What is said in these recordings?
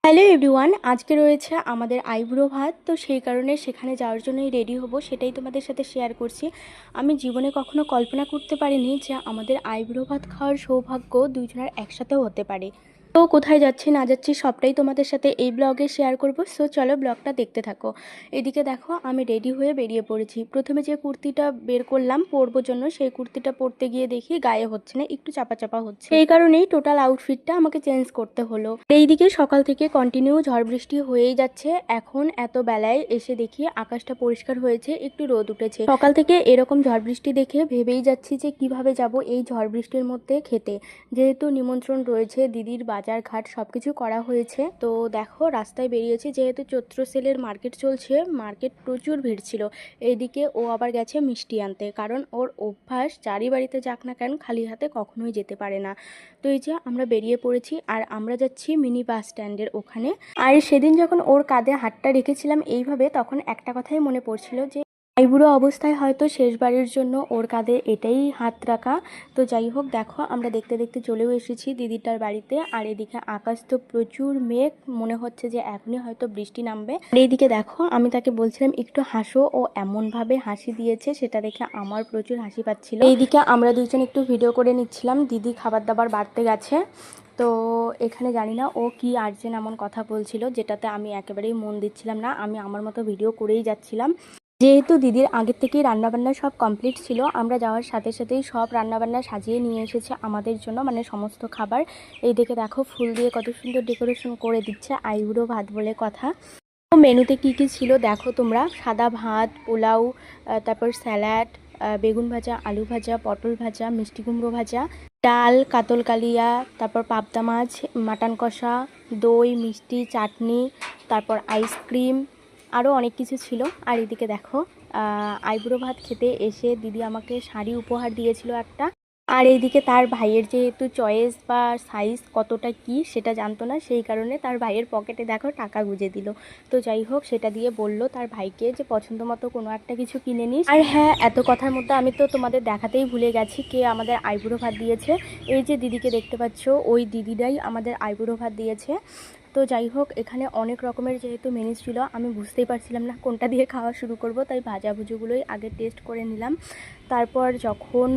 Hello everyone, আজকে রয়েছে আমাদের আইব্রো ভাত। তো সেই কারণে সেখানে যাওয়ার জন্যই রেডি হব, সেটাই তোমাদের সাথে শেয়ার করছি। আমি জীবনে কখনো কল্পনা করতে পারিনি যে আমাদের আইব্রো ভাত খাওয়ার সৌভাগ্য দুইজনের একসাথেও হতে পারে। তো কোথায় যাচ্ছি না যাচ্ছি সবটাই তোমাদের সাথে এই ব্লগে শেয়ার করব। সো চলো ব্লগটা দেখতে থাকো। এদিকে দেখো আমি রেডি হয়ে বেরিয়ে পড়েছি। প্রথমে যে কুর্তিটা বের করলাম পরবো জন্য, সেই কুর্তিটা পরতে গিয়ে দেখি গায়ে হচ্ছে না, একটু চাপা চাপা হচ্ছে। এই কারণেই টোটাল আউটফিটটা আমাকে চেঞ্জ করতে হলো। এইদিকে সকাল থেকে কন্টিনিউ ঝড় বৃষ্টি হয়েই যাচ্ছে। এখন এত বেলায় এসে দেখি আকাশটা পরিষ্কার হয়েছে, একটু রোদ উঠেছে। সকাল থেকে এরকম ঝড় বৃষ্টি দেখে ভেবেই যাচ্ছি যে কিভাবে যাব এই ঝড় বৃষ্টির মধ্যে খেতে। যেহেতু নিমন্ত্রণ রয়েছে, দিদির বাজার ঘাট সবকিছু করা হয়েছে। তো দেখো রাস্তায় বেরিয়েছি, যেহেতু চৈত্র সেলের মার্কেট চলছে, মার্কেট প্রচুর ভিড় ছিল। এইদিকে ও আবার গেছে মিষ্টি আনতে, কারণ ওর অভ্যাস যারই বাড়িতে যাক না কেন খালি হাতে কখনোই যেতে পারে না। তো এই যে আমরা বেরিয়ে পড়েছি আর আমরা যাচ্ছি মিনি বাস স্ট্যান্ডের ওখানে। আর সেদিন যখন ওর কাঁধে হাতটা রেখেছিলাম এইভাবে, তখন একটা কথাই মনে পড়ছিল যে আইবুড়ো অবস্থায় হয়তো শেষবারের জন্য ওর কাঁধে এটাই হাত রাখা। তো যাই হোক, দেখো আমরা দেখতে দেখতে চলেও এসেছি দিদিটার বাড়িতে। আর এদিকে আকাশ তো প্রচুর মেঘ, মনে হচ্ছে যে এখনই হয়তো বৃষ্টি নামবে। আর এইদিকে দেখো আমি তাকে বলছিলাম একটু হাসো, ও এমনভাবে হাসি দিয়েছে সেটা দেখে আমার প্রচুর হাসি পাচ্ছিল। এইদিকে আমরা দুইজন একটু ভিডিও করে নিচ্ছিলাম, দিদি খাবার দাবার বাড়তে গেছে। তো এখানে জানি না ও কি আর্জেন্ট এমন কথা বলছিল, যেটাতে আমি একেবারেই মন দিচ্ছিলাম না। আমি আমার মতো ভিডিও করেই যাচ্ছিলাম। যেহেতু দিদির আগের থেকেই রান্নাবান্না সব কমপ্লিট ছিল, আমরা যাওয়ার সাথে সাথেই সব রান্নাবান্না সাজিয়ে নিয়ে এসেছে আমাদের জন্য, মানে সমস্ত খাবার। এই দেখে দেখো ফুল দিয়ে কত সুন্দর ডেকোরেশন করে দিচ্ছে, আইবুড়ো ভাত বলে কথা। তো মেনুতে কি কি ছিল দেখো তোমরা, সাদা ভাত, পোলাও, তারপর স্যালাড, বেগুন ভাজা, আলু ভাজা, পটল ভাজা, মিষ্টি কুমড়ো ভাজা, ডাল, কাতল কালিয়া, তারপর পাবদা মাছ, মাটন কষা, দই, মিষ্টি, চাটনি, তারপর আইসক্রিম, আরও অনেক কিছু ছিল। আর এদিকে দেখো আইবুড়ো ভাত খেতে এসে দিদি আমাকে শাড়ি উপহার দিয়েছিল একটা। আর এইদিকে তার ভাইয়ের যেহেতু চয়েস বা সাইজ কতটা কি সেটা জানতো না, সেই কারণে তার ভাইয়ের পকেটে দেখো টাকা গুঁজে দিল। তো যাই হোক, সেটা দিয়ে বলল তার ভাইকে যে পছন্দ মতো কোনো একটা কিছু কিনে নিস। আর হ্যাঁ, এত কথার মধ্যে আমি তো তোমাদের দেখাতেই ভুলে গেছি কে আমাদের আইবুড়ো ভাত দিয়েছে। এই যে দিদিকে দেখতে পাচ্ছ, ওই দিদিটাই আমাদের আইবুড়ো ভাত দিয়েছে। তো যাই হোক, এখানে অনেক রকমের যেহেতু মেনু ছিল, আমি বুঝতেই পারছিলাম না কোনটা দিয়ে খাওয়া শুরু করব, তাই ভাজাভুজিগুলোই আগে টেস্ট করে নিলাম। তারপর যখন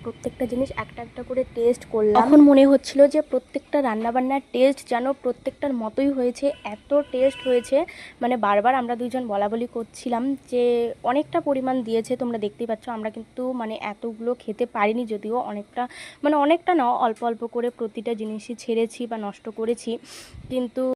প্রত্যেকটা জিনিস একটা একটা করে টেস্ট করলাম, তখন মনে হচ্ছিল যে প্রত্যেকটা রান্নাবান্নার টেস্ট যেন প্রত্যেকটার মতোই হয়েছে, এত টেস্ট হয়েছে। মানে বারবার আমরা দুইজন বলাবলি করছিলাম যে অনেকটা পরিমাণ দিয়েছে, তোমরা দেখতেই পাচ্ছ। আমরা কিন্তু মানে এতগুলো খেতে পারিনি, যদিও অনেকটা, মানে অনেকটা না, অল্প অল্প করে প্রতিটা জিনিসই ছেড়েছি বা নষ্ট করেছি। কিন্তু